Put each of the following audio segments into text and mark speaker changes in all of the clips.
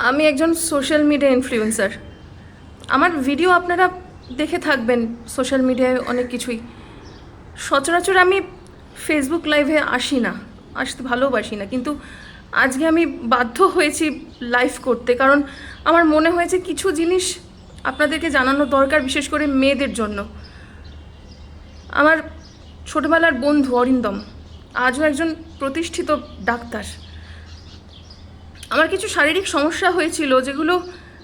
Speaker 1: আমি একজন social media influencer. আমার ভিডিও আপনারা দেখে থাকবেন সোশ্যাল মিডিয়ায় অনেক কিছুই। সচরাচর আমি ফেসবুক লাইভে আসি না, আসতে ভালোবাসি না, কিন্তু আজকে আমি বাধ্য হয়েছি লাইভ করতে, কারণ আমার মনে হয়েছে কিছু জিনিস আপনাদেরকে জানানো দরকার, বিশেষ করে মেয়েদের জন্য। আমার ছোটোবেলার বন্ধু অরিন্দম আজও একজন প্রতিষ্ঠিত ডাক্তার। আমার কিছু শারীরিক সমস্যা হয়েছিল যেগুলো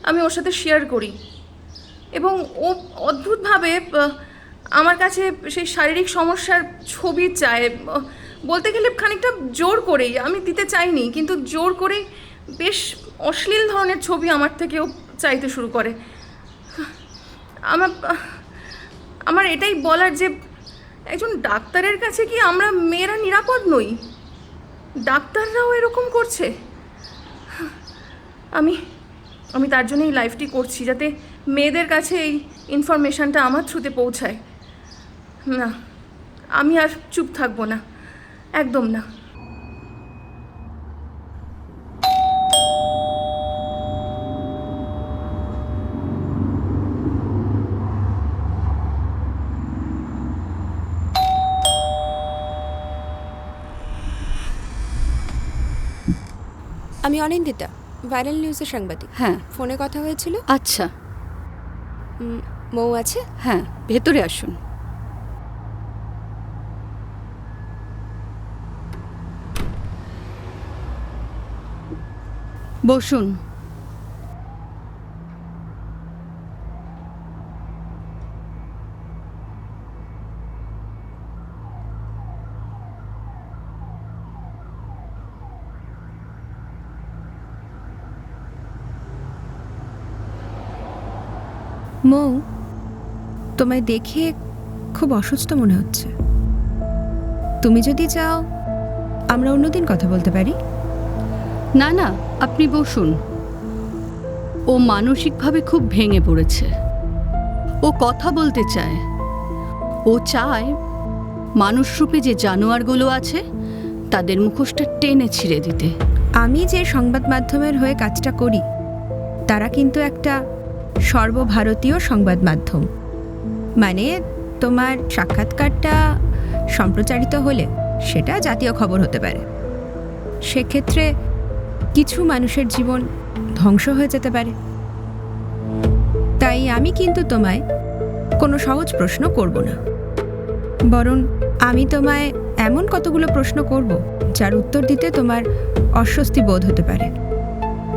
Speaker 1: আমি ওর সাথে শেয়ার করি, এবং ও অদ্ভুতভাবে আমার কাছে সেই শারীরিক সমস্যার ছবি চায়। বলতে গেলে খানিকটা জোর করেই, আমি দিতে চাইনি কিন্তু জোর করেই বেশ অশ্লীল ধরনের ছবি আমার থেকেও চাইতে শুরু করে। আমার এটাই বলার যে একজন ডাক্তারের কাছে কি আমরা মেয়েরা নিরাপদ নই? ডাক্তাররাও এরকম করছে। আমি তার জন্য এই লাইভটি করছি, যাতে মেয়েদের কাছে এই ইনফরমেশানটা আমার থ্রুতে পৌঁছায়। না, আমি আর চুপ থাকবো না, একদম না।
Speaker 2: আমি অনিন্দিতা, ভাইরাল নিউজের সাংবাদিক।
Speaker 3: হ্যাঁ,
Speaker 2: ফোনে কথা হয়েছিল।
Speaker 3: আচ্ছা।
Speaker 2: মৌ আছে?
Speaker 3: হ্যাঁ, ভেতরে আসুন। বসুন।
Speaker 2: মৌ, তোমায় দেখে খুব অসুস্থ মনে হচ্ছে। তুমি যদি চাও আমরা অন্যদিন কথা বলতে পারি।
Speaker 3: না না, আপনি বসুন। ও মানসিকভাবে খুব ভেঙে পড়েছে। ও কথা বলতে চায়। ও চায় মানুষরূপে যে জানোয়ারগুলো আছে তাদের মুখোশটা টেনে ছিঁড়ে দিতে।
Speaker 2: আমি যে সংবাদ মাধ্যমের হয়ে কাজটা করি তারা কিন্তু একটা সর্বভারতীয় সংবাদ মাধ্যম। মানে তোমার সাক্ষাৎকারটা সম্প্রচারিত হলে সেটা জাতীয় খবর হতে পারে। সেক্ষেত্রে কিছু মানুষের জীবন ধ্বংস হয়ে যেতে পারে। তাই আমি কিন্তু তোমায় কোনো সহজ প্রশ্ন করব না, বরং আমি তোমায় এমন কতগুলো প্রশ্ন করব যার উত্তর দিতে তোমার অস্বস্তি বোধ হতে পারে।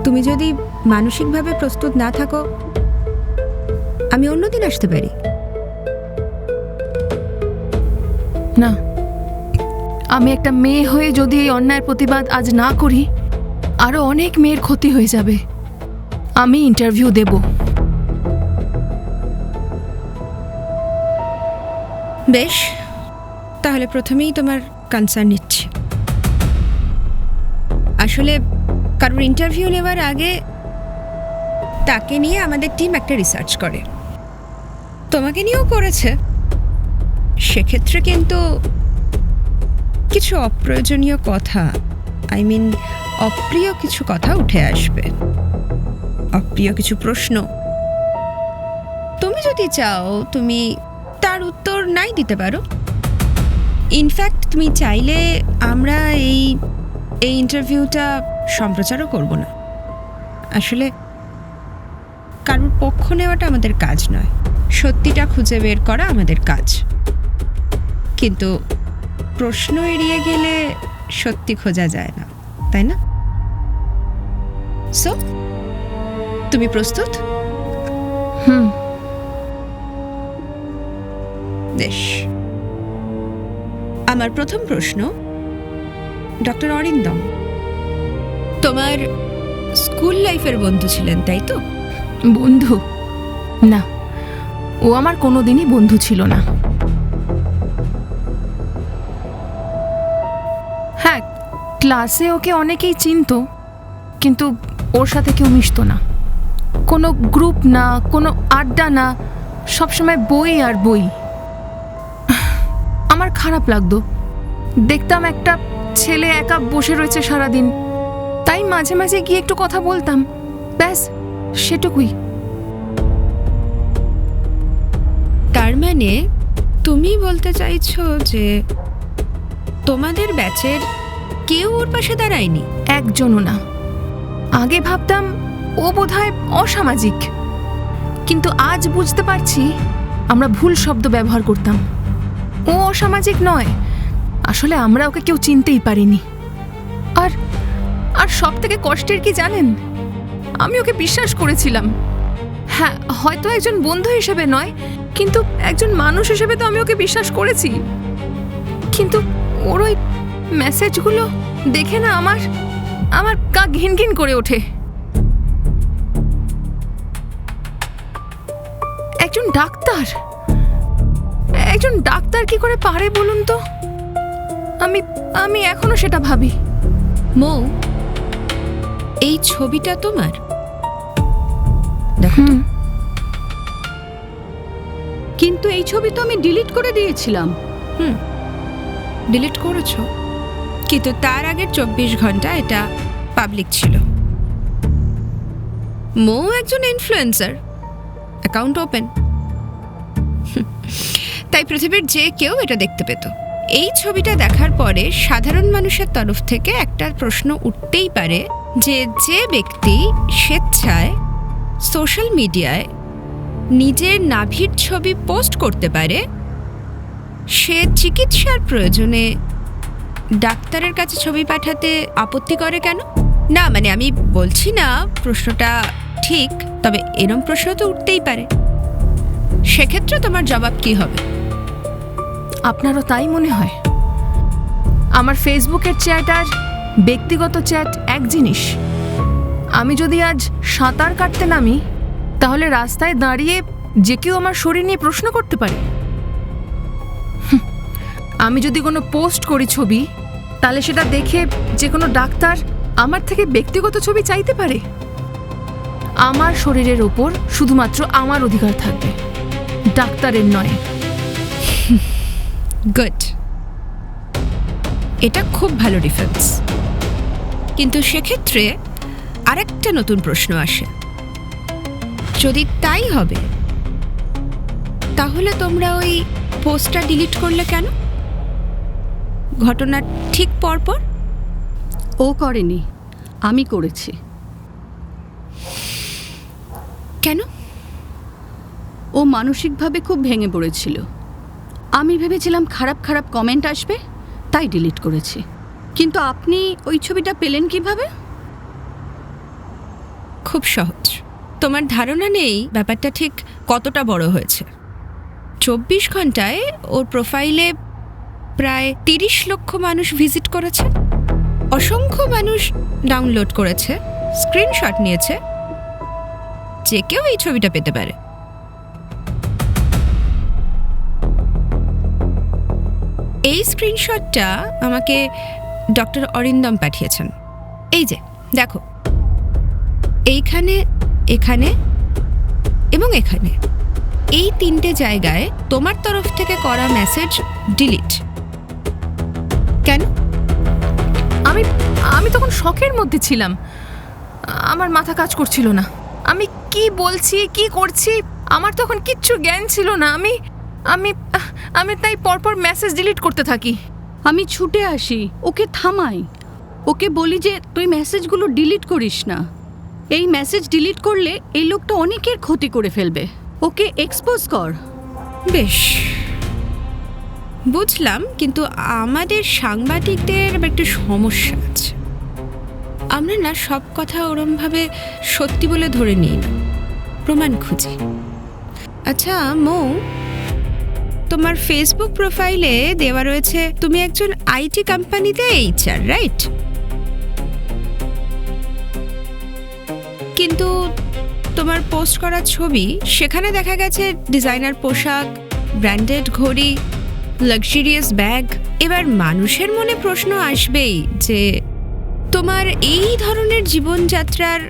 Speaker 2: তুমি যদি মানসিকভাবে প্রস্তুত না থাকো, আমি অন্যদিন আসতে পারি।
Speaker 1: না, আমি একটা মেয়ে হয়ে যদি এই অন্যায়ের প্রতিবাদ আজ না করি, আরও অনেক মেয়ের ক্ষতি হয়ে যাবে। আমি ইন্টারভিউ দেব।
Speaker 2: বেশ, তাহলে প্রথমেই তোমার কনসার্ন নিচ্ছি। আসলে কারোর ইন্টারভিউ নেওয়ার আগে তাকে নিয়ে আমাদের টিম একটা রিসার্চ করে, তোমাকে নিয়েও করেছে। সেক্ষেত্রে কিন্তু কিছু অপ্রয়োজনীয় কথা, অপ্রিয় কিছু কথা উঠে আসবে, অপ্রিয় কিছু প্রশ্ন। তুমি যদি চাও তুমি তার উত্তর নাই দিতে পারো। ইনফ্যাক্ট তুমি চাইলে আমরা এই ইন্টারভিউটা সম্প্রচারও করব না। আসলে কারোর পক্ষ নেওয়াটা আমাদের কাজ নয়, সত্যিটা খুঁজে বের করা আমাদের কাজ। কিন্তু প্রশ্ন এড়িয়ে গেলে সত্যি খোঁজা যায় না, তাই না? সো তুমি প্রস্তুত? বেশ, আমার প্রথম প্রশ্ন, ডক্টর অরিন্দম তোমার স্কুল লাইফের বন্ধু ছিলেন, তাই তো?
Speaker 1: বন্ধু? না, ও আমার কোনোদিনই বন্ধু ছিল না। হ্যাঁ, ক্লাসে ওকে অনেকেই চিনতো, কিন্তু ওর সাথে কেউ মিশতো না। কোনো গ্রুপ না, কোনো আড্ডা না, সবসময় বই আর বই। আমার খারাপ লাগতো, দেখতাম একটা ছেলে একা বসে রয়েছে সারাদিন, তাই মাঝে মাঝে গিয়ে একটু কথা বলতাম, ব্যাস সেটুকুই।
Speaker 2: তার মানে তুমি বলতে চাইছো যে তোমাদের ব্যাচের কেউ ওর পাশে দাঁড়ায়নি?
Speaker 1: একজনও না। আগে ভাবতাম ও বোধহয় অসামাজিক, কিন্তু আজ বুঝতে পারছি আমরা ভুল শব্দ ব্যবহার করতাম। ও অসামাজিক নয়, আসলে আমরা ওকে কেউ চিনতেই পারিনি। আর আর সব থেকে কষ্টের কি জানেন, আমি ওকে বিশ্বাস করেছিলাম। হ্যাঁ, হয়তো একজন বন্ধু হিসেবে নয়, কিন্তু একজন মানুষ হিসেবে তো আমি ওকে বিশ্বাস করেছি। কিন্তু ওর ওই মেসেজগুলো দেখে না আমার গা ঘিন ঘিন করে ওঠে। একজন ডাক্তার কি করে পারে বলুন তো? আমি এখনো সেটা ভাবি।
Speaker 2: মৌ, এই ছবিটা তোমার? দেখো তো।
Speaker 3: কিন্তু এই ছবি তো আমি ডিলিট করে দিয়েছিলাম।
Speaker 2: ডিলিট করেছো, কিন্তু তার আগের 24 ঘন্টা এটা পাবলিক ছিল। মৌ একজন ইনফ্লুয়েন্সার, অ্যাকাউন্ট ওপেন, তাই পৃথিবীর যে কেউ এটা দেখতে পেত। এই ছবিটা দেখার পরে সাধারণ মানুষের তরফ থেকে একটা প্রশ্ন উঠতেই পারে যে যে ব্যক্তি স্বেচ্ছায় সোশ্যাল মিডিয়ায় নিজের নাভির ছবি পোস্ট করতে পারে, সে চিকিৎসার প্রয়োজনে ডাক্তারের কাছে ছবি পাঠাতে আপত্তি করে কেন? না মানে আমি বলছি না প্রশ্নটা ঠিক, তবে এরম প্রশ্ন তো উঠতেই পারে। সেক্ষেত্রে তোমার জবাব কি হবে?
Speaker 1: আপনারও তাই মনে হয়? আমার ফেসবুকের চ্যাট আর ব্যক্তিগত চ্যাট এক জিনিস। আমি যদি আজ সাঁতার কাটতে নামি, তাহলে রাস্তায় দাঁড়িয়ে যে কেউ আমার শরীর নিয়ে প্রশ্ন করতে পারে। আমি যদি কোনো পোস্ট করি ছবি, তাহলে সেটা দেখে যে কোনো ডাক্তার আমার থেকে ব্যক্তিগত ছবি চাইতে পারে। আমার শরীরের ওপর শুধুমাত্র আমার অধিকার থাকবে, ডাক্তারের নয়।
Speaker 2: গুড, এটা খুব ভালো ডিফেন্স। কিন্তু সেক্ষেত্রে আরেকটা নতুন প্রশ্ন আসে, যদি তাই হবে তাহলে তোমরা ওই পোস্টটা ডিলিট করলে কেন? ঘটনার ঠিক পরপর?
Speaker 3: ও করেনি, আমি করেছি।
Speaker 2: কেন?
Speaker 3: ও মানসিকভাবে খুব ভেঙে পড়েছিল। আমি ভেবেছিলাম খারাপ খারাপ কমেন্ট আসবে, তাই ডিলিট করেছি। কিন্তু আপনি ওই ছবিটা পেলেন কিভাবে?
Speaker 2: খুব সহজ। তোমার ধারণা নেই ব্যাপারটা ঠিক কতটা বড় হয়েছে। 24 ঘন্টায় ওর প্রোফাইলে প্রায় 30 লক্ষ মানুষ ভিজিট করেছে, অসংখ্য মানুষ ডাউনলোড করেছে, স্ক্রিনশট নিয়েছে। যে কেউ এই ছবিটা পেতে পারে। এই স্ক্রিনশটটা আমাকে ডক্টর অরিন্দম পাঠিয়েছেন। এই যে দেখো, এইখানে, এখানে এবং এখানে, এই 3টে জায়গায় তোমার তরফ থেকে করা মেসেজ ডিলিট। কেন?
Speaker 1: আমি তখন শকের মধ্যে ছিলাম, আমার মাথা কাজ করছিল না। আমি কি বলছি, কি করছি, আমার তখন কিচ্ছু জ্ঞান ছিল না। আমি তাই পরপর মেসেজ ডিলিট করতে থাকি।
Speaker 3: আমি ছুটে আসি, ওকে থামাই, ওকে বলি যে তুই মেসেজগুলো ডিলিট করিস না। এই মেসেজ ডিলিট করলে এই লোকটা অনেকের ক্ষতি করে ফেলবে, ওকে এক্সপোজ কর।
Speaker 2: বেশ, বুঝলাম, কিন্তু আমাদের সাংবাদিকদের একটা সমস্যা আছে। আমরা না সব কথা ওরমভাবে সত্যি বলে ধরে নিই না, প্রমাণ খুঁজি। আচ্ছা মৌ, তোমার ফেসবুক প্রোফাইলে দেওয়া রয়েছে তুমি একজন আইটি কোম্পানিতে HR, রাইট? কিন্তু তোমার পোস্ট করা ছবি, সেখানে দেখা গেছে ডিজাইনার পোশাক, ব্র্যান্ডেড ঘড়ি, লাক্সারিয়াস ব্যাগ। এবার মানুষের মনে প্রশ্ন আসবেই যে তোমার এই ধরনের জীবনযাত্রার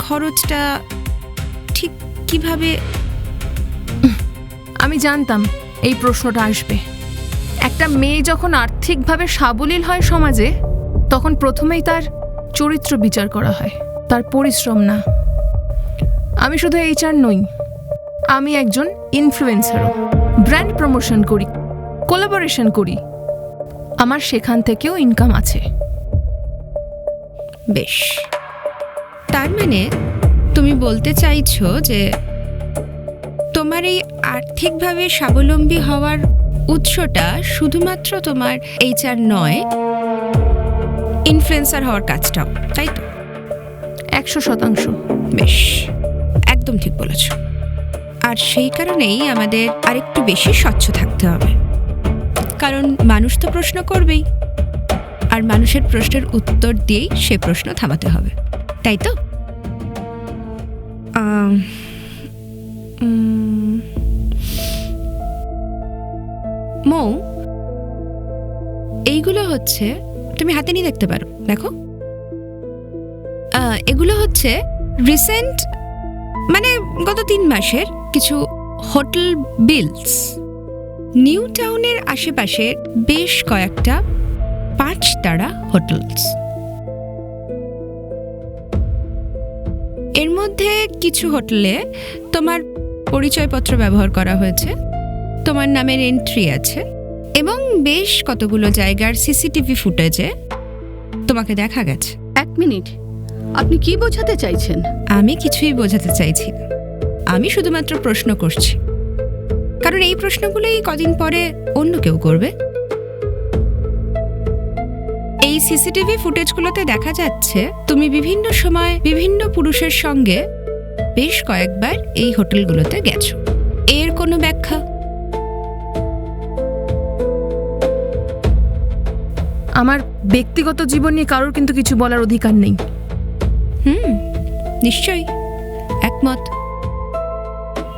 Speaker 2: খরচটা ঠিক কিভাবে?
Speaker 1: আমি জানতাম এই প্রশ্নটা আসবে। একটা মেয়ে যখন আর্থিকভাবে সাবলীল হয় সমাজে, তখন প্রথমেই তার চরিত্র বিচার করা হয়, তার পরিশ্রম না।
Speaker 4: আমি শুধু এইচআর নই, আমি একজন ইনফ্লুয়েন্সারও। ব্র্যান্ড প্রমোশন করি, কোলাবোরেশন করি, আমার সেখান থেকেও ইনকাম আছে।
Speaker 2: বেশ, তার মানে তুমি বলতে চাইছো যে তোমার এই আর্থিকভাবে স্বাবলম্বী হওয়ার উৎসটা শুধুমাত্র তোমার এইচআর নয়, ইনফ্লুয়েন্সার হওয়ার কাজটাও, তাই তো?
Speaker 4: 100%।
Speaker 2: বেশ, একদম ঠিক বলেছ। আর সেই কারণেই আমাদের আরেকটু বেশি স্বচ্ছ থাকতে হবে, কারণ মানুষ তো প্রশ্ন করবেই, আর মানুষের প্রশ্নের উত্তর দিয়েই সে প্রশ্ন থামাতে হবে, তাই তো? মৌ, এইগুলো হচ্ছে, তুমি হাতে নিয়ে দেখতে পারো, দেখো। এগুলো হচ্ছে রিসেন্ট, মানে গত 3 মাসের কিছু হোটেল বিলস। নিউ টাউনের আশেপাশে বেশ কয়েকটা 5 তারা হোটেলস। এর মধ্যে কিছু হোটেলে তোমার পরিচয়পত্র ব্যবহার করা হয়েছে, তোমার নামের এন্ট্রি আছে, এবং বেশ কতগুলো জায়গার সিসিটিভি ফুটেজে তোমাকে দেখা গেছে।
Speaker 3: 1 মিনিট, আপনি কি বোঝাতে চাইছেন?
Speaker 2: আমি কিছুই বোঝাতে চাইছি না, আমি শুধুমাত্র প্রশ্ন করছি, কারণ এই প্রশ্নগুলোই কদিন পরে অন্য কেউ করবে। এই সিসিটিভি ফুটেজগুলোতে দেখা যাচ্ছে তুমি বিভিন্ন সময় বিভিন্ন পুরুষের সঙ্গে বেশ কয়েকবার এই হোটেলগুলোতে গেছো। এর কোনো ব্যাখ্যা?
Speaker 4: আমার ব্যক্তিগত জীবন নিয়ে কারোর কিন্তু কিছু বলার অধিকার নেই।
Speaker 2: নিশ্চয়ই একমত,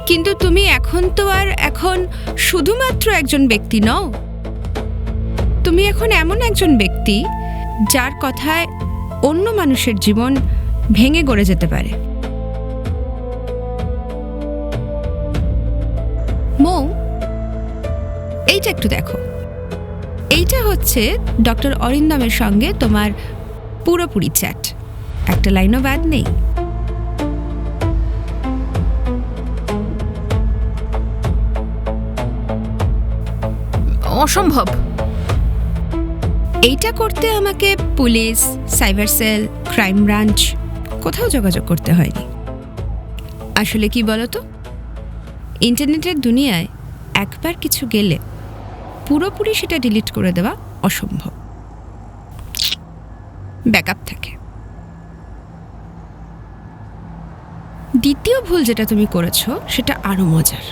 Speaker 2: কিন্তু তুমি এখন তো আর এখন শুধুমাত্র একজন ব্যক্তি নও, তুমি এখন এমন একজন ব্যক্তি যার কথায় অন্য মানুষের জীবন ভেঙে গড়ে যেতে পারে। মৌ, এইটা একটু দেখো। এইটা হচ্ছে ডক্টর অরিন্দমের সঙ্গে তোমার পুরোপুরি চ্যাট, একটা লাইনও বাদ নেই।
Speaker 4: অসম্ভব।
Speaker 2: এইটা করতে আমাকে police, cyber cell, crime branch কোথাও যোগাযোগ করতে হয়নি। আসলে কি বলতো, ইন্টারনেটের দুনিয়ায় একবার কিছু গেলে পুরোপুরি সেটা ডিলিট করে দেওয়া অসম্ভব, ব্যাকআপ থাকে। দ্বিতীয় ভুল যেটা তুমি করেছো সেটা আরো মজার।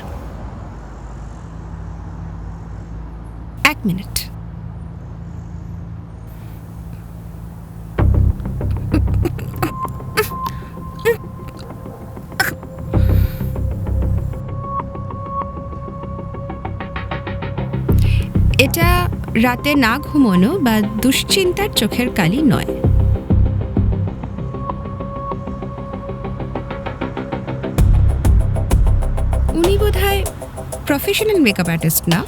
Speaker 2: 1 মিনিট। এটা রাতে না ঘুমানো বা দুশ্চিন্তার চোখের কালি নয়। উনি বোধহয় প্রফেশনাল মেকআপ আর্টিস্ট না?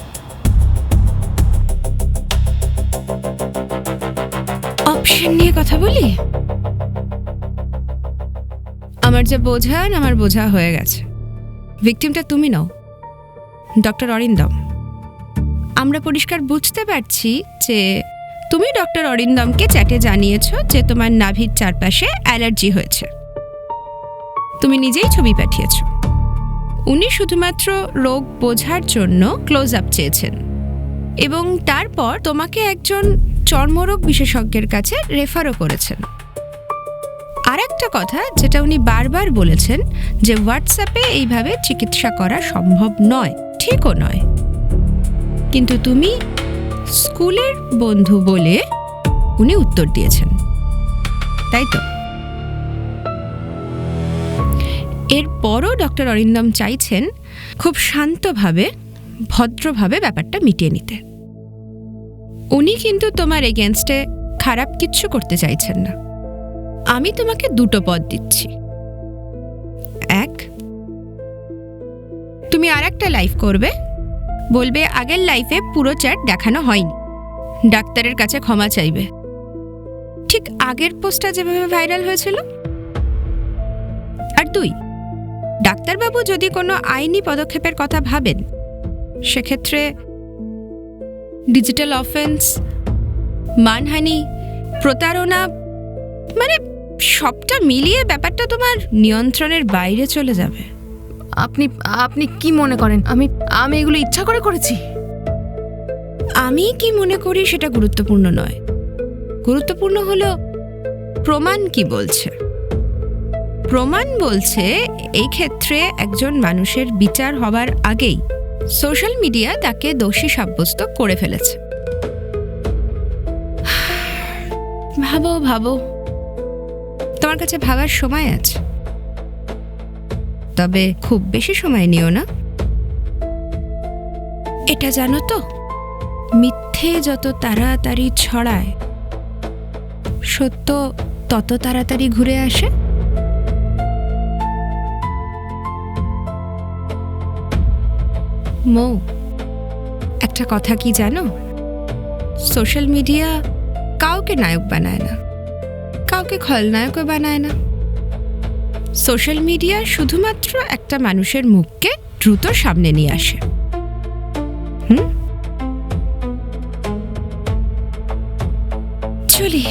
Speaker 2: অপশন নিয়ে কথা বলি? আমার যে বোঝান, আমার বোঝা হয়ে গেছে। ভিকটিমটা তুমি নও, ডক্টর অরিন্দম। আমরা পরিষ্কার বুঝতে পারছি যে তুমি ডক্টর অরিন্দমকে চ্যাটে জানিয়েছো যে তোমার নাভির চারপাশে অ্যালার্জি হয়েছে। তুমি নিজেই ছবি পাঠিয়েছো। উনি শুধুমাত্র রোগ বোঝার জন্য ক্লোজ আপ চেয়েছেন এবং তারপর তোমাকে একজন চর্মরোগ বিশেষজ্ঞের কাছে রেফারও করেছেন। আর একটা কথা যেটা উনি বারবার বলেছেন, যে হোয়াটসঅ্যাপে এইভাবে চিকিৎসা করা সম্ভব নয়, ঠিকও নয়। কিন্তু তুমি স্কুলের বন্ধু বলে উনি উত্তর দিয়েছেন, তাই তো? এরপরও ডক্টর অরিন্দম চাইছেন খুব শান্তভাবে, ভদ্রভাবে ব্যাপারটা মিটিয়ে নিতে। উনি কিন্তু তোমার এগেনস্টে খারাপ কিচ্ছু করতে চাইছেন না। আমি তোমাকে 2টো পথ দিচ্ছি। 1, তুমি আর একটা লাইভ করবে, বলবে আগের লাইফে পুরো চ্যাট দেখানো হয়নি, ডাক্তারের কাছে ক্ষমা চাইবে, ঠিক আগের পোস্টটা যেভাবে ভাইরাল হয়েছিল। আর 2, ডাক্তারবাবু যদি কোনো আইনি পদক্ষেপের কথা ভাবেন, সেক্ষেত্রে ডিজিটাল অফেন্স, মানহানি, প্রতারণা, মানে সবটা মিলিয়ে ব্যাপারটা তোমার নিয়ন্ত্রণের বাইরে চলে যাবে।
Speaker 4: আপনি আপনি কি মনে করেন আমি আমি এগুলো ইচ্ছা করে করেছি?
Speaker 2: আমি কি মনে করি সেটা গুরুত্বপূর্ণ নয়, গুরুত্বপূর্ণ হলো প্রমাণ কি বলছে। প্রমাণ বলছে এই ক্ষেত্রে একজন মানুষের বিচার হবার আগেই সোশ্যাল মিডিয়া তাকে দোষী সাব্যস্ত করে ফেলেছে। ভাবো ভাবো, তোমার কাছে ভাবার সময় আছে, তবে খুব বেশি সময় নিও না। এটা জানো তো, মিথ্যে যত তাড়াতাড়ি ছড়ায়, সত্য তত তাড়াতাড়ি ঘুরে আসে। মৌ, একটা কথা কি জানো? সোশ্যাল মিডিয়া কাউকে নায়ক বানায় না, কাউকে খলনায়কও বানায় না। সোশ্যাল মিডিয়া শুধুমাত্র একটা মানুষের মুখকে দ্রুত সামনে নিয়ে আসে। চলি।